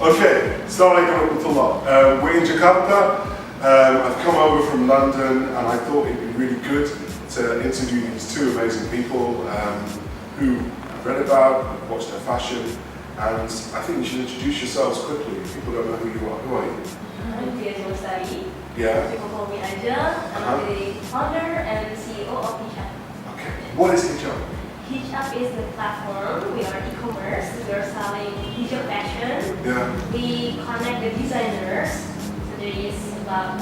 Okay, Assalamualaikum warahmatullah. We're in Jakarta. I've come over from London and I thought it'd be really good to interview these two amazing people who I've read about, I've watched their fashion, and I think you should introduce yourselves quickly if people don't know who you are. Who are you? I'm Dia. Yeah. People call me Aja. I'm the founder and CEO of Hijab. Okay. What is hijab? Hijab is the platform. We are e-commerce. We are selling hijab fashion. Yeah. We connect the designers. So there is about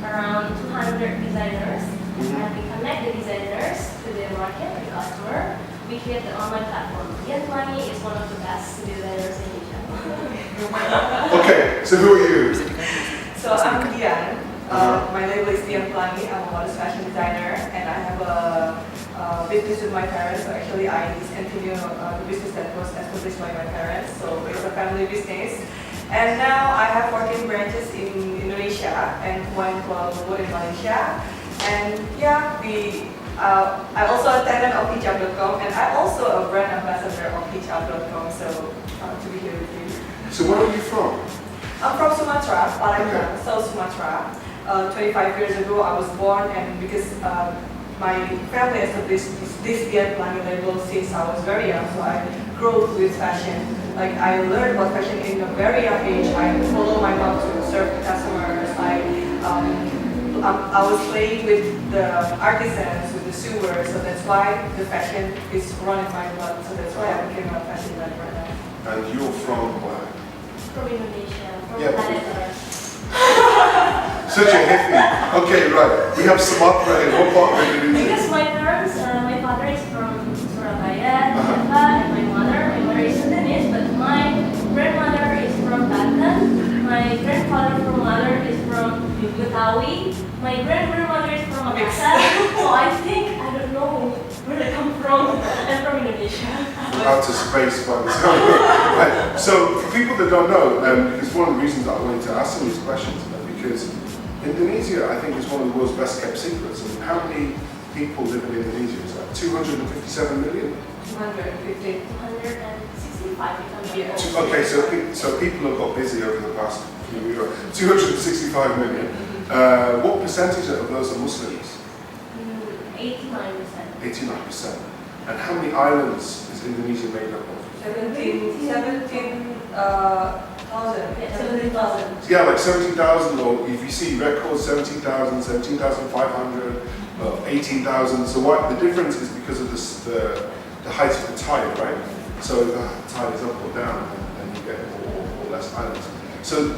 around 200 designers. And we connect the designers to the market, the customer. We create the online platform. Dian Pelangi is one of the best designers in hijab. Okay, so who are you? So I'm Dian. My label is Dian Pelangi. I'm a modest fashion designer, and I have a business with my parents. So actually, I discontinued the business that was established by my parents. So it's a family business. And now I have 14 branches in Indonesia and one in Kuala Lumpur in Malaysia. And yeah, I also attended of hijab.com, and I'm also a brand ambassador of hijab.com. So to be here with you. So where are you from? I'm from Sumatra, Palembang, South Sumatra. 25 years ago I was born, and because my family established this Dian Pelangi label since I was very young, so I grew up with fashion. Like I learned about fashion in a very young age. I follow my mom to serve the customers. I was playing with the artisans, with the sewers, so that's why the fashion is running my blood. So that's why I became a fashion designer right now. And you're from where? From Indonesia, from Yeah. Palembang. Such a hippie. Okay, right. We have Sumatra in what part of Indonesia? Because my parents, my father is from Surabaya, Jakarta, and my mother is Sudanese, but my grandmother is from Banten, my grandfather from mother is from Betawi, my grandmother is from Makassar, so I think, I don't know where they come from. I'm from Indonesia. Outer space by the time. Right. So for people that don't know, because one of the reasons I wanted to ask some of these questions is because Indonesia, I think, is one of the world's best kept secrets. I mean, how many people live in Indonesia? Is that 257 million? 250. 265 if I'm Okay, so people have got busy over the past few years. 265 million. What percentage of those are Muslims? 89%. 89%. And how many islands is Indonesia made up of? 17,000. Yeah, 17,000. Yeah, like 17,000, or if you see records, 17,000, 17,500, 18,000. So what the difference is because of this, the height of the tide, right? So if the tide is up or down, then you get more or less islands. So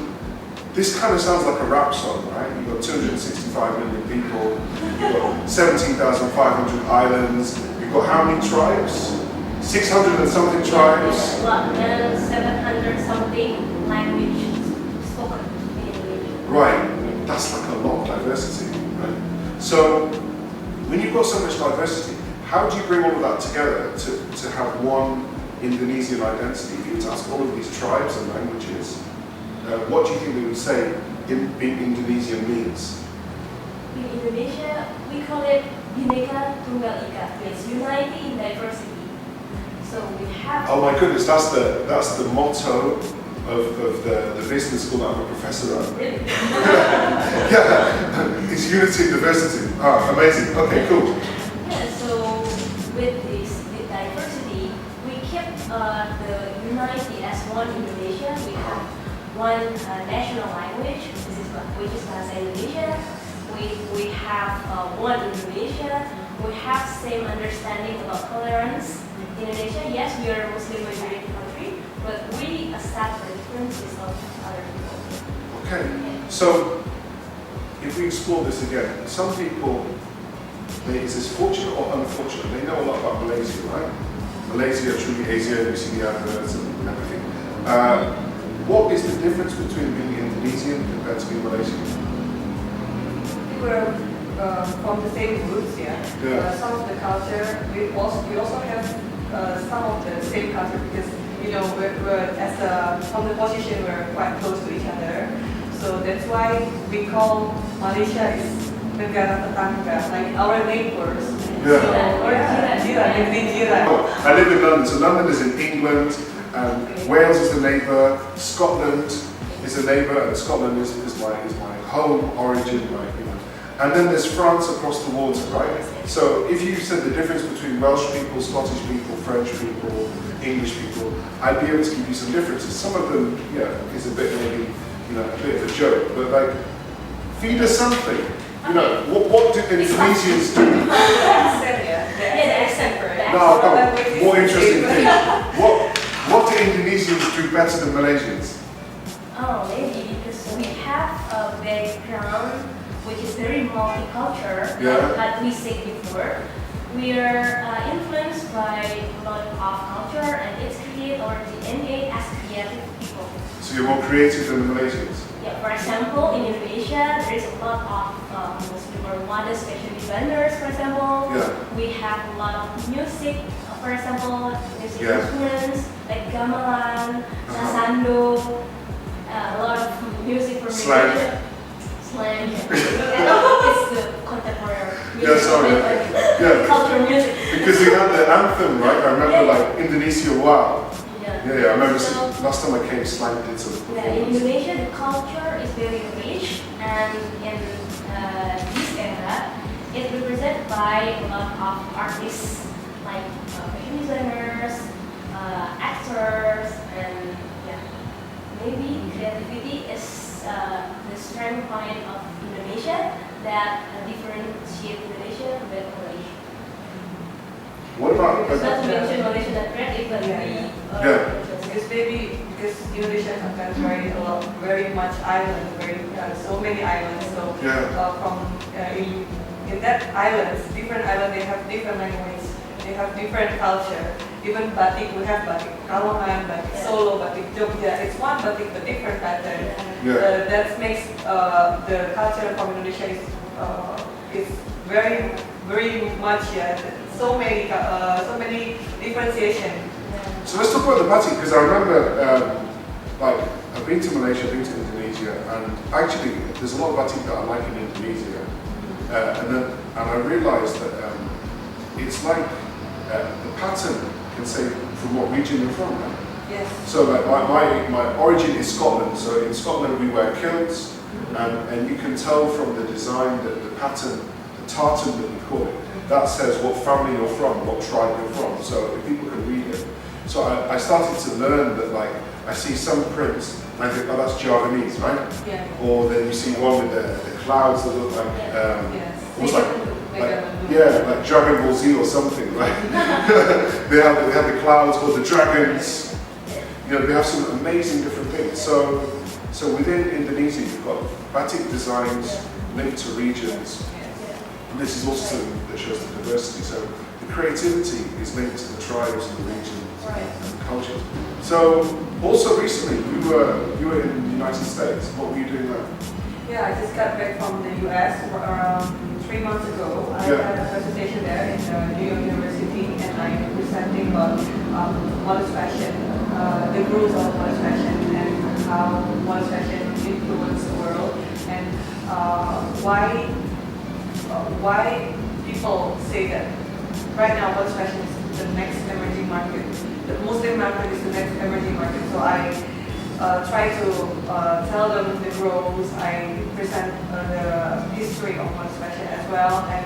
this kind of sounds like a rap song, right? You've got 265 million people, you've got 17,500 islands, you've got how many tribes? 600 and something tribes. 700 something language spoken in Indonesia. Right, that's like a lot of diversity, right? So when you've got so much diversity, how do you bring all of that together to have one Indonesian identity? If you were to ask all of these tribes and languages, what do you think they would say being Indonesian means? In Indonesia, we call it Bhinneka Tunggal Ika. It's unity in diversity. So we have. Oh my goodness, that's the motto of the business school that I'm a professor at. Really? Yeah, it's unity and diversity. Ah, amazing. Okay, cool. Yeah, so with diversity, we keep the unity as one Indonesia. We have one national language, which is Bahasa Indonesia. We have one Indonesia. We have same understanding about tolerance. Indonesia, yes, we are a Muslim majority country, but we accept the differences of other people. Okay, so if we explore this again, some people, is this fortunate or unfortunate? They know a lot about Malaysia, right? Malaysia, truly Asia, you see the adverts and everything. What is the difference between being Indonesian compared to being Malaysian? We're from the same roots, yeah. Some of the culture, we also have some of the same culture because we're from the position we're quite close to each other. So that's why we call Malaysia is negara tetangga, like our neighbors. Yeah. So, jiran, negeri jiran. I live in London, so London is in England, And Okay. Wales is the neighbour, Scotland is a neighbour, and Scotland is my home origin, And then there's France across the water, right? So if you said the difference between Welsh people, Scottish people, French people, English people, I'd be able to give you some differences. Some of them, is a bit maybe, a bit of a joke, but like, feed us something. What do Indonesians do? Accent, yeah. The Yeah, accent, right? No, come on. Language is More interesting different. things. What do Indonesians do better than Malaysians? Oh, maybe because we have a background which is very multicultural, Yeah. like we said before. We are influenced by a lot of culture and it's create our DNA as creative people. So you're more creative than the Malaysians? Yeah, for example, in Indonesia, there is a lot of Muslim or modest fashion designers, for example. Yeah. We have a lot of music, for example, music Yeah. instruments like gamelan, sasando, a lot of music from Slang. Indonesia. Slang. It's the contemporary music. Yeah, sorry. Yeah. Cultural music. Because they had the anthem, right? I remember like Indonesia Wow. Yeah, I remember So, last time I came, Slang did some yeah, in performance. Indonesia, the culture is very rich, and in this era, it's represented by a lot of artists like fashion designers, actors, and maybe creativity is the strength point of Indonesia that differentiate Indonesia with Malaysia. What about Not to mention Malaysia that creative, but we Because Indonesia is sometimes very much island, so many islands. So in that islands, different islands, they have different language, they have different culture. Even batik, we have batik Kalongan, batik Solo, batik Jogja. It's one batik but different pattern. That makes the culture from Indonesia is very much so many differentiation. So let's talk about the batik, because I remember, I've been to Malaysia, I've been to Indonesia, and actually there's a lot of batik that I like in Indonesia. And I realised that it's like the pattern can say from what region you're from, right? Yes. So like my origin is Scotland, so in Scotland we wear kilts, and you can tell from the design that the pattern, the tartan that we call it, that says what family you're from, what tribe you're from, so if people can read it. So I started to learn that, like, I see some prints and I think, oh, that's Javanese, right? Yeah. Or then you see one with the clouds that look like, almost like Dragon Ball Z or something, right? they have the clouds or the dragons. They have some amazing different things. So within Indonesia, you've got batik designs linked to regions. And this is also something that shows the diversity. So the creativity is linked to the tribes and the regions and the cultures. So also recently, you were in the United States. What were you doing there? Yeah, I just got back from the US around 3 months ago. I had a presentation there in New York University, and I'm presenting about modest fashion, the rules of modest fashion, and how modest fashion influences the world, and why people say that right now modest fashion is the next emerging market. The Muslim market is the next emerging market. So I try to tell them the rules. I present the history of modest fashion as well, and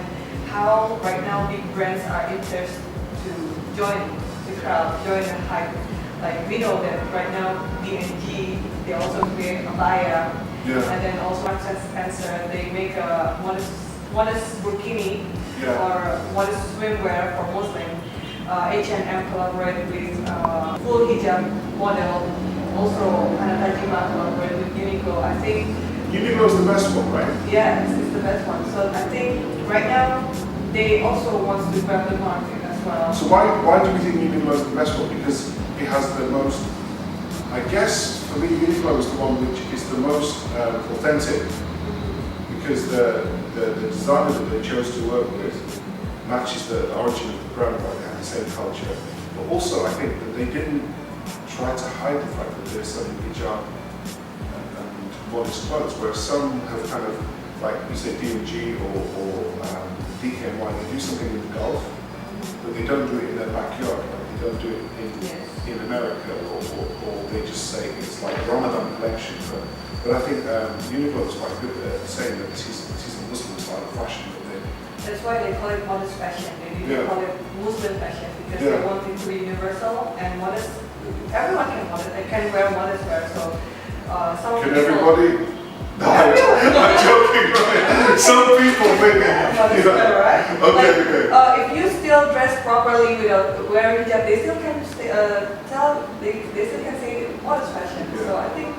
how right now big brands are interested to join the crowd, join the hype. Like we know that right now D&G, they also create a Abaya, and then also Marks and Spencer, they make a modest burkini or modest swimwear for Muslim. H&M collaborated with full hijab model. Also, Anatajima collaborated with Uniqlo. I think Uniqlo is the best one, right? Yeah, it's the best one. So I think right now they also want to grab the market as well. So why do we think Uniqlo is the best one? Because it has the most, I guess for me Uniqlo is the one which is the most authentic, because the designer that they chose to work with matches the origin of the brand, right? They have the same culture. But also I think that they didn't try to hide the fact that they're selling hijab and modest clothes, whereas some have kind of, like you say, D&G or DKNY, they do something in the Gulf, but they don't do it in their backyard, right? They don't do it in in America, or they just say it's like Ramadan collection. But I think Uniqlo is quite good at saying that this is a Muslim style of fashion. That's why they call it modest fashion. They didn't call it Muslim fashion because they want it to be universal and modest. Everyone can wear modest wear. So some can people, everybody? No, I'm joking, right? Some people maybe. modest wear, right? Okay. If you still dress properly without wearing hijab, they still can they still can say modest fashion. Yeah. So I think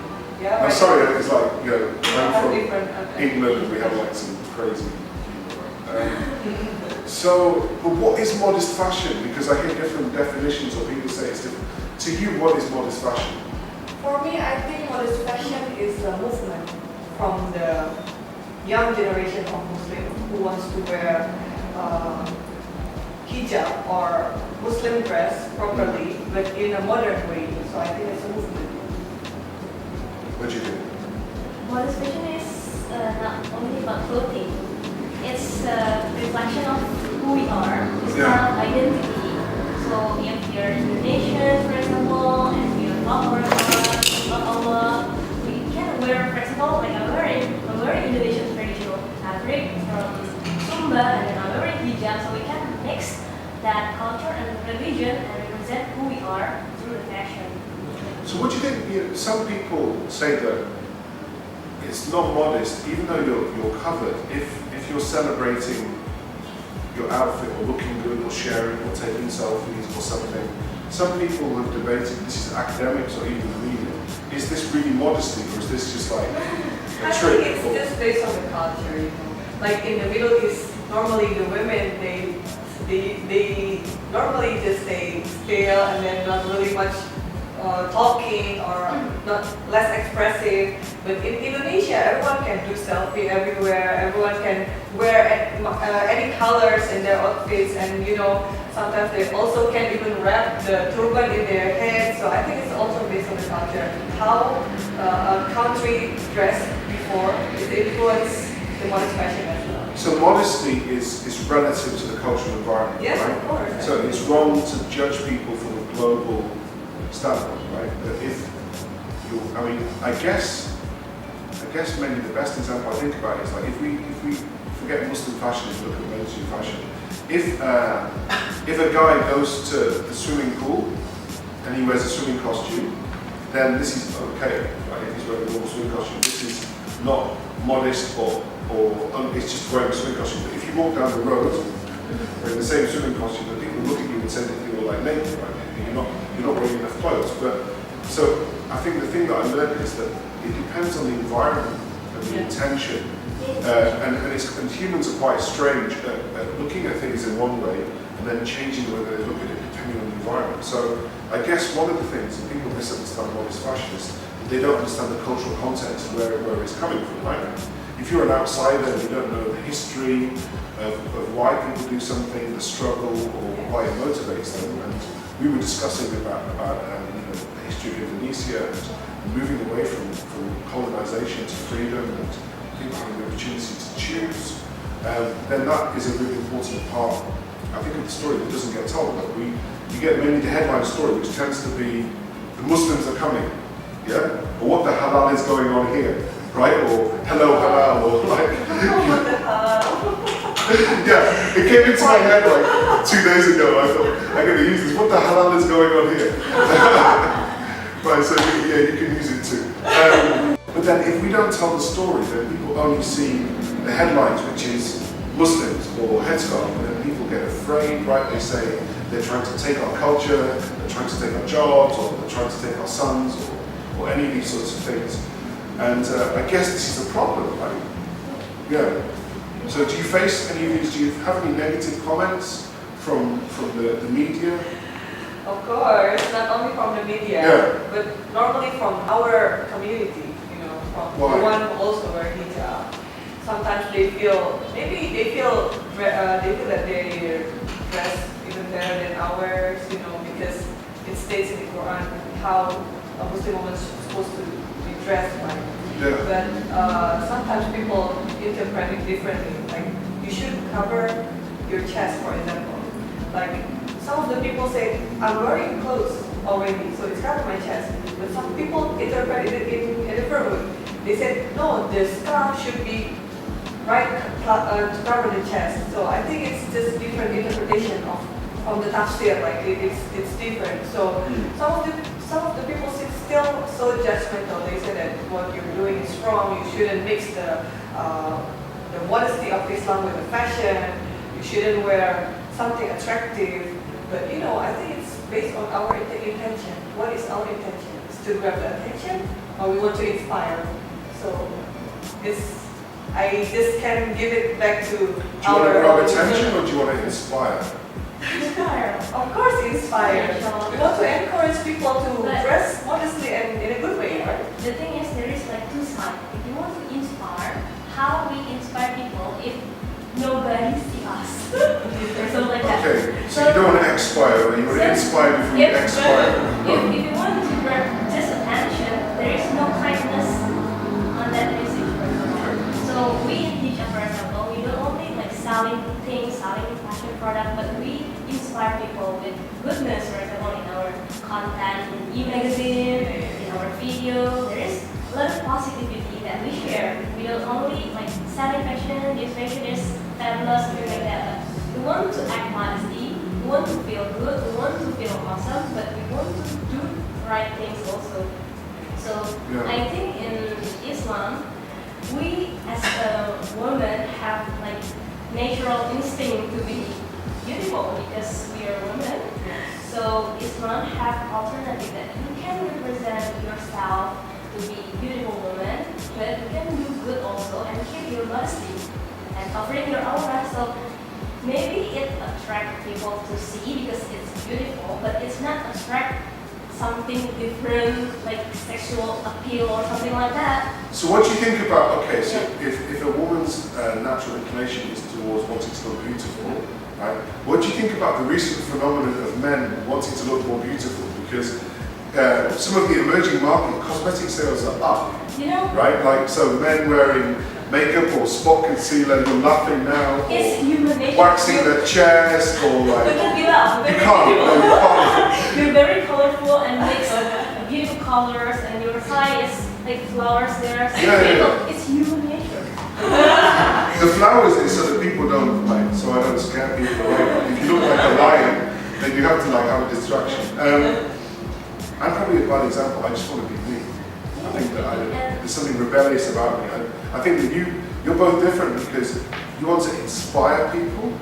I'm sorry, it's like I'm from different. England and we have like some crazy. But what is modest fashion? Because I hear different definitions, or people say it's different. To you, what is modest fashion? For me, I think modest fashion is a movement from the young generation of Muslims who wants to wear hijab or Muslim dress properly, but in a modern way. So I think it's a movement. What do you think? Modest fashion is not only about clothing. It's a reflection of who we are. It's our identity. So if you're Indonesian, for example, and you're not Allah, we can wear, for example, like I'm wearing Indonesian traditional fabric from Sumba, and then I'm wearing hijab, so we can mix that culture and religion and represent who we are through the fashion. So what do you think? Some people say that it's not modest, even though you're covered. If you're celebrating your outfit or looking good or sharing or taking selfies or something, some people have debated, this is academics or even the media, is this really modesty or is this just like a trick? I think it's just based on the culture, you know. Like in the Middle East, normally the women they normally just stay still and then not really much talking or not less expressive. But in Indonesia, everyone can do selfie everywhere. Everyone can wear any colors in their outfits, and sometimes they also can even wrap the turban in their head. So I think it's also based on the culture, how a country dressed before it influenced the modest fashion as well. So modesty is relative to the cultural environment, Yes, right? of course. So it's wrong to judge people from a global standpoint, right? That if I guess maybe the best example I think about is like if we forget Muslim fashion and look at mainstream fashion, if a guy goes to the swimming pool and he wears a swimming costume, then this is okay, right? If he's wearing a normal swimming costume, this is not modest or it's just wearing a swimming costume. But if you walk down the road wearing the same swimming costume, the people look at you and say that you're like naked, right? You're not wearing enough clothes. But so I think the thing that I learned is that it depends on the environment and the intention. And humans are quite strange at looking at things in one way and then changing the way they look at it depending on the environment. So I guess one of the things that people misunderstand modest fashion is that they don't understand the cultural context where it's coming from, right? If you're an outsider and you don't know the history of why people do something, the struggle, or why it motivates them, and we were discussing about the history of Indonesia and moving away from colonization to freedom and people having the opportunity to choose, then that is a really important part, I think, of the story that doesn't get told. But you get mainly the headline story, which tends to be the Muslims are coming, yeah, or what the halal is going on here, right, or hello halal, or like, yeah, it came into my head like 2 days ago. I thought I'm going to use this. What the halal is going on here? Right, so you can use it too. But then if we don't tell the story, then people only see the headlines, which is Muslims or headscarf, and then people get afraid, right? They say they're trying to take our culture, they're trying to take our jobs, or they're trying to take our sons, or any of these sorts of things. And I guess this is a problem, right? Yeah. So do you face any of these, do you have any negative comments from the media? Of course, not only from the media, but normally from our community, from the one who also wear hijab. Sometimes they feel that they dress even better than ours, because it states in the Quran how a Muslim woman is supposed to be dressed like. Yeah. But sometimes people interpret it differently. Like, you should cover your chest, for example. Like, some of the people say, I'm wearing clothes already, so it's covered my chest. But some people interpret it in a different way. They said, no, the scarf should be right to cover the chest. So I think it's just different interpretation of from the tafsir, like it's different. So some of the people still so judgmental. They say that what you're doing is wrong. You shouldn't mix the modesty of Islam with the fashion. You shouldn't wear something attractive. But I think it's based on our intention. What is our intention? Is to grab the attention, or we want to inspire? So I just can give it back to Do you want to grab attention or do you want to inspire? Inspire. Of course, inspire. Yeah. We want to encourage people to dress modestly and in a good way, right? The thing is, there is like two sides. If you want to inspire, how we inspire people if nobody sees us? Or something like that. Okay, so you don't want to expire, right? You want to inspire before you expire. If you want to grab just attention, there is no kindness on that message, for example. So we in Hijab, for example, we don't only like selling things, selling fashion product, but we inspire people with goodness, for example, in our content, in e-magazine, in our video. There is a lot of positivity that we share. We don't only like selling fashion, this fashion is fabulous, something like that. But we want to act modesty, we want to feel good, we want to feel awesome, but we want to do right things also. So I think in Islam, we as a woman have like natural instinct to be beautiful because we are women. So Islam have alternative that you can represent yourself to be beautiful woman, but you can do good also and keep your modesty and covering your aura. So maybe it attract people to see because it's beautiful, but it's not attract something different like sexual appeal or something like that. So what do you think about, okay, so if a woman's natural inclination is towards wanting to look beautiful, right? What do you think about the recent phenomenon of men wanting to look more beautiful? Because some of the emerging market cosmetic sales are up, right? Like, so men wearing makeup or spot concealer, you're laughing now, It's human nature. waxing their chest, or like, We can give up. you can't, no, you can't. You're very colorful and mix beautiful colors, and your side is like flowers there. So Yeah. It's human nature. The flowers is so that people don't like, so I don't scare people away. If you look like a lion, then you have to like have a distraction. I'm probably a bad example. I just want to be me. I think that there's something rebellious about me. I think that you're both different because you want to inspire people,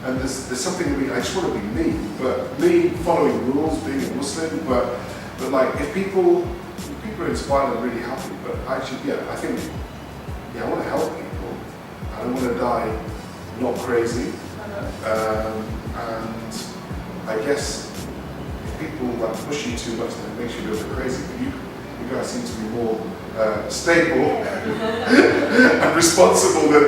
and there's something in me. I just want to be me, but me following rules, being a Muslim. But like if people are inspired, I'm really happy. But actually, I think I want to help people. I don't want to die not crazy. And I guess if people like push you too much, then it makes you a little bit crazy. But you guys seem to be more stable and responsible than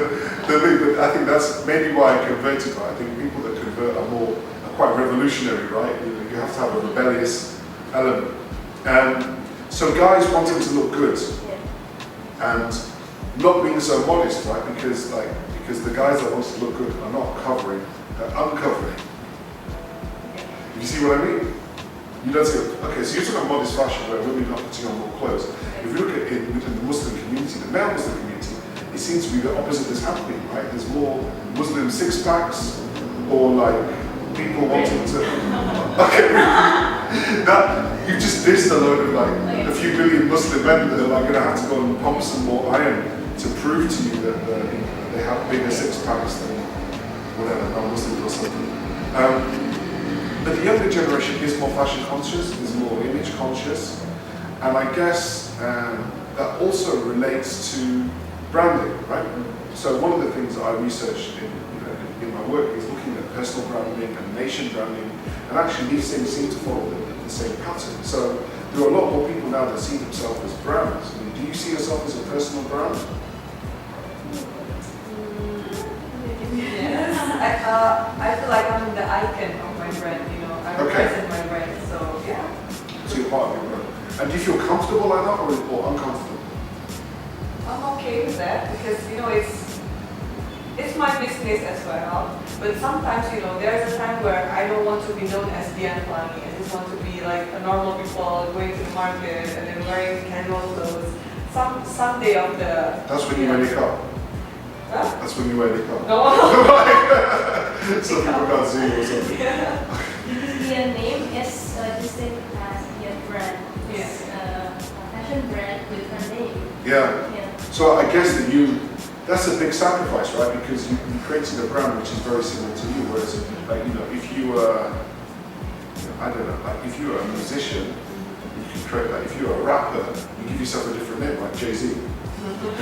me. But I think that's maybe why I converted. Right? I think people that convert are quite revolutionary, right? You have to have a rebellious element. So guys wanting to look good and not being so modest, right? Because the guys that want to look good are not covering, they're uncovering. You see what I mean? You don't say, okay, so you're talking about modest fashion where women are not putting on more clothes. If you look at it within the Muslim community, the male Muslim community, it seems to be the opposite is happening, right? There's more Muslim six-packs or like people wanting to, okay, that, you just dissed a load of like a few billion Muslim men that are like going to have to go and pump some more iron to prove to you that they have bigger six-packs than whatever, non-Muslims or something. But the younger generation is more fashion conscious, is more image conscious, and I guess that also relates to branding, right? So one of the things that I researched in my work is looking at personal branding and nation branding, and actually these things seem to follow the same pattern. So there are a lot more people now that see themselves as brands. I mean, do you see yourself as a personal brand? Yes. I feel like I'm the icon of my brand, I represent my brand, so yeah. So you're part of your brand. And do you feel comfortable like that or uncomfortable? I'm okay with that because it's my business as well. But sometimes, you know, there's a time where I don't want to be known as Dian Pelangi. I just want to be like a normal people going to the market and then wearing casual clothes. Some day of the. That's when you wear niqab. Huh? That's when you wear niqab. No. So people can't see you or something. Yeah. Because the name is distinct as the brand. Yeah. It's a fashion brand with a name. Yeah. Yeah. So I guess that's a big sacrifice, right? Because you created a brand which is very similar to you. Whereas, like, you know, if you were, I don't know, like if you were a musician, you could create, like, if you were a rapper, you give yourself a different name, like Jay-Z.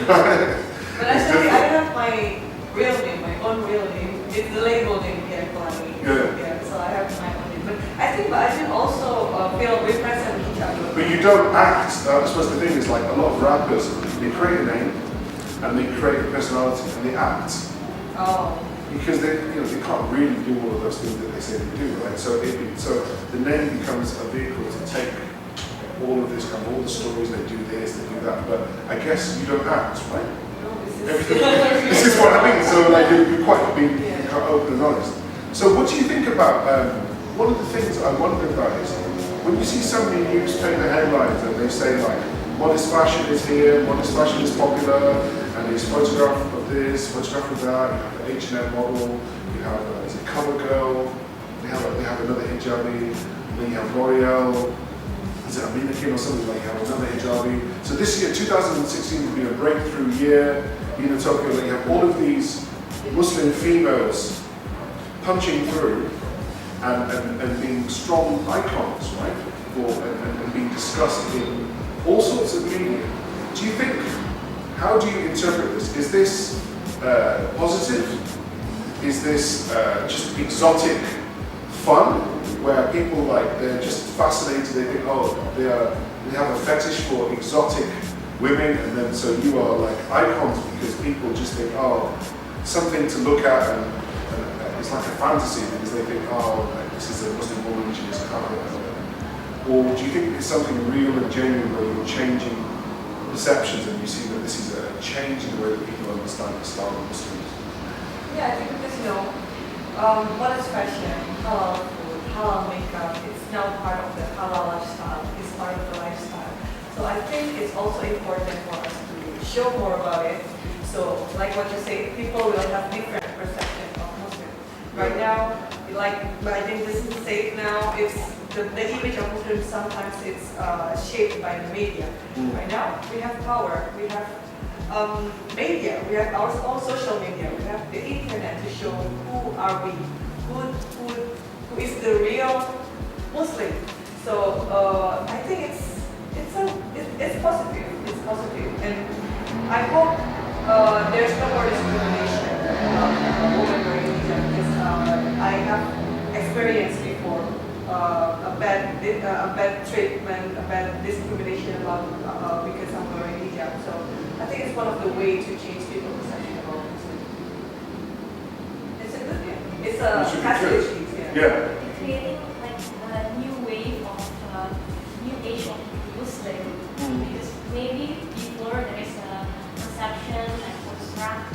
But actually, I have my real name, my own real name. It's the label name, Dian Pelangi. Yeah. So I have my own name. But I think I should also feel represent each other. But you don't act. I suppose the thing is, like, a lot of rappers, they create a name and they create a personality and they act. Oh. Because they can't really do all of those things that they say they do, right? So the name becomes a vehicle to take all of this, kind of all the stories. They do this, they do that, but I guess you don't act, right? No, Everything. This is what I mean. So like you're quite open and honest. So what do you think about? One of the things I wonder about is when you see so many newspaper headlines and they say like modest fashion is here, modest fashion is popular, and there's photograph of this, photograph of that. You have the H&M model, you have is it CoverGirl, they have another hijabi, then you have L'Oreal, is it Amina or something, like you have another hijabi. So this year, 2016, has been a breakthrough year in Tokyo. Like you have all of these Muslim females punching through and being strong icons, right? And being discussed in all sorts of media. Do you think, how do you interpret this? Is this positive? Is this just exotic fun, where people they're just fascinated, they think, oh, they have a fetish for exotic women, and then so you are like icons because people just think, oh, something to look at, and it's like a fantasy because they think, oh, like, this is a Muslim woman, she is covered. Or do you think it's something real and genuine where you're changing perceptions and you see that this is a change in the way that people understand Islam and Muslims? Yeah, I think because what is fashion, halal food, halal makeup, it's now part of the halal lifestyle, it's part of the lifestyle. So I think it's also important for us to show more about it. So like what you say, people will have different perceptions of Muslim. Right now, like I think this is safe now, it's the image of Muslims sometimes it's shaped by the media. Right now, we have power, we have media, we have our own social media, we have the internet to show who are we, who is the real Muslim. So I think it's positive, and I hope there's no more discrimination about women wearing hijab because I have experienced before a bad treatment, a bad discrimination about because I'm wearing hijab. So I think it's one of the ways to change people's perception about Muslim. It's a good thing. It's a facility. Yeah. Creating like a new wave of new age of Muslim, because maybe before there is a perception like construct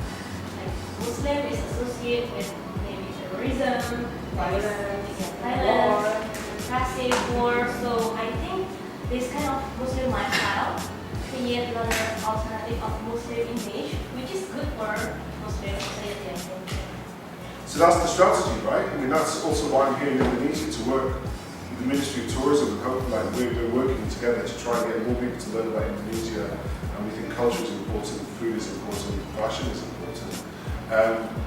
like Muslim is associated with maybe terrorism, violence, passive war. So I think this kind of Muslim lifestyle create another alternative of Muslim image, which is good for Muslim society, I think. So that's the strategy, right? I mean, that's also why I'm here in Indonesia to work with the Ministry of Tourism, and hopefully we're working together to try and get more people to learn about Indonesia. And we think culture is important, food is important, fashion is important.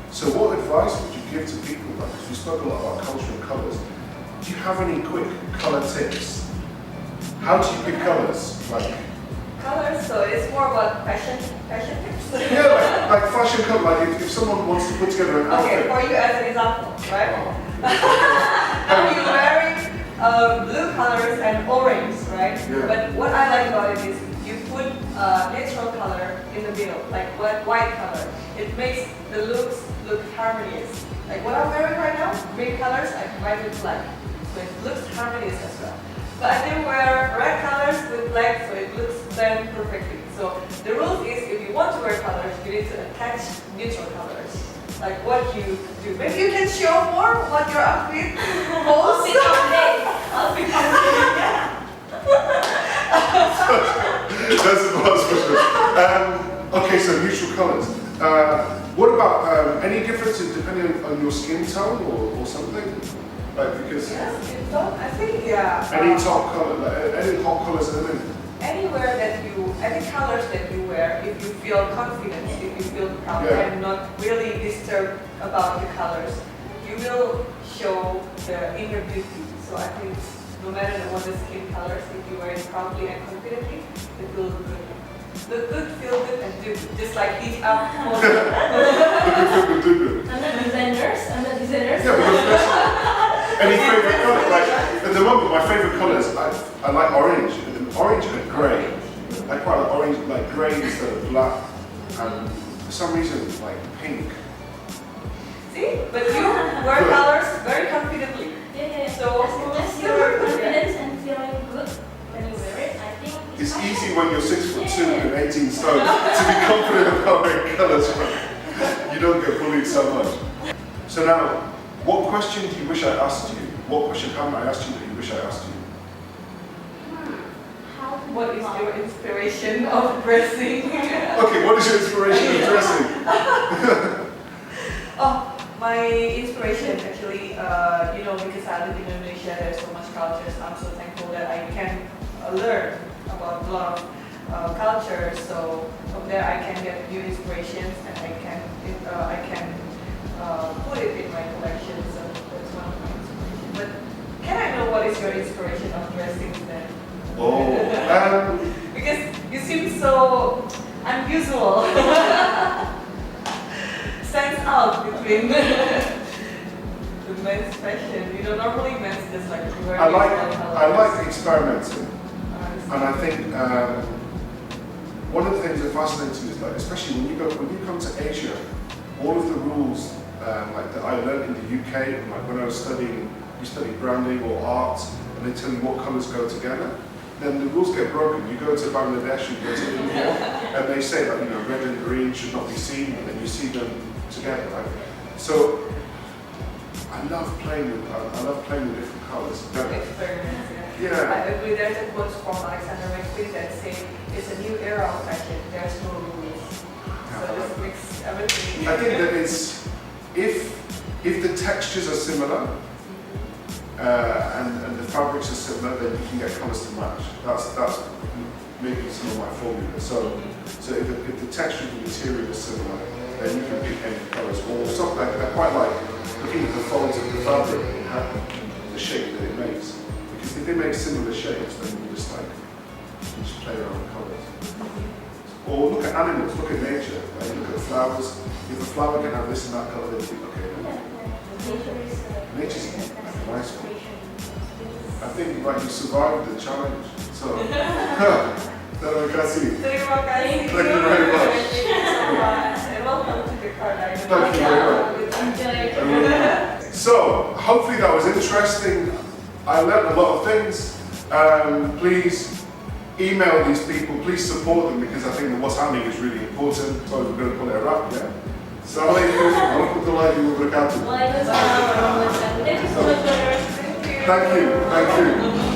So what advice would you give to people? Because we spoke a lot about culture and colours. Do you have any quick colour tips? How do you pick colours? Colors, so it's more about fashion tips. Yeah, like fashion colour. Like if someone wants to put together an outfit. Okay, for you as an example, right? Now you're wearing blue colors and orange, right? Yeah. But what I like about it is you put natural color in the middle, like white color. It makes the looks look harmonious. Like what I'm wearing right now, green colors, I combine with black, so it looks harmonious as well. But I can wear red colors with black, so it looks blend perfectly. So the rule is, if you want to wear colors, you need to attach neutral colors. like what you do. Maybe you can show more what your outfit holds. Outfit update. Yeah. That's the last question. Okay, so neutral colors. What about any differences depending on your skin tone or something? Like because Yes, you don't. I think yeah. any top color, like, any hot colors, Anywhere that any colors that you wear, if you feel confident, if you feel proud Yeah. and not really disturbed about the colors, you will show the inner beauty. So I think no matter what the skin colors, if you wear it proudly and confidently, it will look good. Look good, feel good, and do good. Just like each up. I'm not designers. Yeah, but any favorite color? Like at the moment, my favorite colors, I like orange. Orange and grey. I quite like orange, like grey instead of black. And for some reason, like pink. See? But you wear colors very confidently. Yeah. So as long as you're confident and feeling good when you wear it, I think It's fine. easy when you're 6'2" and 18 stone to be confident about wearing colours. You don't get bullied so much. So now, what question do you wish I asked you? What question haven't I asked you that you wish I asked you? What is your inspiration of dressing? Okay, what is your inspiration of dressing? Oh, my inspiration actually, because I live in Indonesia, there's so much cultures. I'm so thankful that I can learn about a lot of cultures. So from there, I can get new inspirations, and I can put it in my collection. So that's one of my inspirations. But can I know what is your inspiration of dressing then? Oh, Because you seem so unusual. Stands out between the men's fashion. Normally men's just like wear I colors. like experimenting, and I think one of the things that fascinates me is like, especially when you come to Asia, all of the rules like that I learned in the UK, and like when I was studying, you study branding or art, and they tell you what colours go together. Then the rules get broken. You go to Bangladesh, you go to India, and they say that red and green should not be seen, and then you see them together, right? So I love playing with different colours. Experiments, yeah. Yeah. I agree. There's a quote from Alexander McQueen that says it's a new era of fashion. There's no rules. So just mix everything. I think that it's if the textures are similar. And the fabrics are similar, then you can get colours to match. That's maybe some of my formula. So if the texture of the material is similar, then you can pick any colours. Or something I quite like looking at the folds of the fabric and the shape that it makes. Because if they make similar shapes, then you just play around with colours. Or look at animals, look at nature. Like look at flowers. If a flower can have this and that colour, then you think, okay. Nature's a nice one. I think you survived the challenge. So, terima kasih. Terima kasih. Thank you very much. Thank you so much. And welcome to the Cardinal. Thank you very much. Enjoy. So, hopefully that was interesting. I learned a lot of things. Please email these people. Please support them because I think that what's happening is really important. So we're going to call it a wrap, yeah? Assalamualaikum warahmatullahi wabarakatuh. Waalaikumsalam warahmatullahi wabarakatuh. Thank you so much, brother. Thank you.